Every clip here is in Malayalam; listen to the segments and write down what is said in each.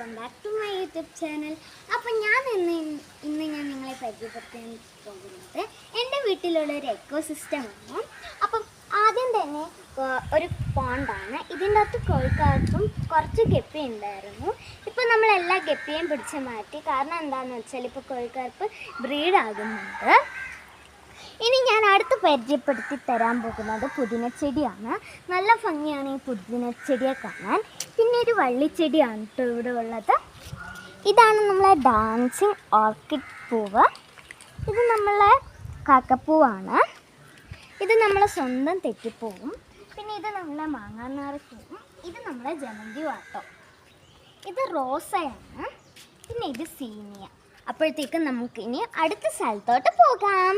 Welcome back to my YouTube channel. അപ്പോൾ ഞാൻ ഇന്ന് നിങ്ങളെ പരിചയപ്പെടുത്താൻ പോകുന്നത് എൻ്റെ വീട്ടിലുള്ള ഒരു എക്കോസിസ്റ്റമാണ്. അപ്പം ആദ്യം തന്നെ ഒരു പോണ്ടാണ്. ഇതിൻ്റെ അകത്ത് കോഴിക്കാർപ്പും കുറച്ച് ഗപ്പി ഉണ്ടായിരുന്നു. ഇപ്പോൾ നമ്മളെല്ലാ ഗപ്പിയും പിടിച്ച് മാറ്റി. കാരണം എന്താണെന്ന് വെച്ചാൽ ഇപ്പോൾ കോഴിക്കാർപ്പ് ബ്രീഡാകുന്നുണ്ട്. ഇനി ഞാൻ അടുത്ത് പരിചയപ്പെടുത്തി തരാൻ പോകുന്നത് പുതിനച്ചെടിയാണ്. നല്ല ഭംഗിയാണ് ഈ പുതിനച്ചെടിയെ കാണാൻ. പിന്നെ ഒരു വള്ളിച്ചെടിയാണ് കേട്ടോ ഇവിടെ ഉള്ളത്. ഇതാണ് നമ്മളെ ഡാൻസിങ് ഓർക്കിഡ് പൂവ്. ഇത് നമ്മളെ കാക്കപ്പൂവാണ്. ഇത് നമ്മളെ സ്വന്തം തെറ്റിപ്പൂവും. പിന്നെ ഇത് നമ്മളെ മാങ്ങാനാറിപ്പൂവും. ഇത് നമ്മളെ ജമന്തി വാട്ടോ. ഇത് റോസയാണ്. പിന്നെ ഇത് സീനിയ. അപ്പോഴത്തേക്കും നമുക്കിനി അടുത്ത സ്ഥലത്തോട്ട് പോകാം.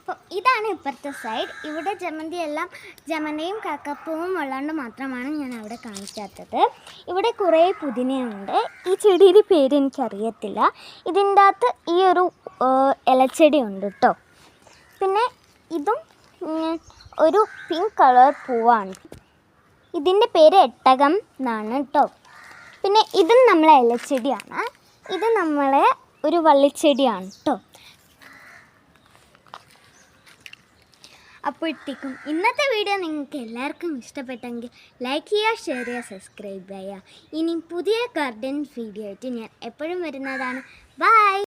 അപ്പോൾ ഇതാണ് ഇപ്പുറത്തെ സൈഡ്. ഇവിടെ ജമന്തിയും കാക്കപ്പൂവും ഉള്ളതുകൊണ്ട് മാത്രമാണ് ഞാൻ അവിടെ കാണിക്കാത്തത്. ഇവിടെ കുറേ പുതിനയുണ്ട്. ഈ ചെടിയുടെ പേര് എനിക്കറിയത്തില്ല. ഇതിൻ്റെ അകത്ത് ഈ ഒരു ഇലച്ചെടി ഉണ്ട് കേട്ടോ. പിന്നെ ഇതും ഒരു പിങ്ക് കളർ പൂവാണ്. ഇതിൻ്റെ പേര് എട്ടകം എന്നാണ് കേട്ടോ. പിന്നെ ഇതും നമ്മളെ ഇലച്ചെടിയാണ്. ഇത് നമ്മളെ ഒരു വള്ളിച്ചെടിയാണ് കേട്ടോ. അപ്പോഴത്തേക്കും ഇന്നത്തെ വീഡിയോ നിങ്ങൾക്ക് എല്ലാവർക്കും ഇഷ്ടപ്പെട്ടെങ്കിൽ ലൈക്ക് ചെയ്യുക, ഷെയർ ചെയ്യുക, സബ്സ്ക്രൈബ് ചെയ്യുക. ഇനി പുതിയ ഗാർഡൻ വീഡിയോ ആയിട്ട് ഞാൻ എപ്പോഴും വരുന്നതാണ്. ബൈ.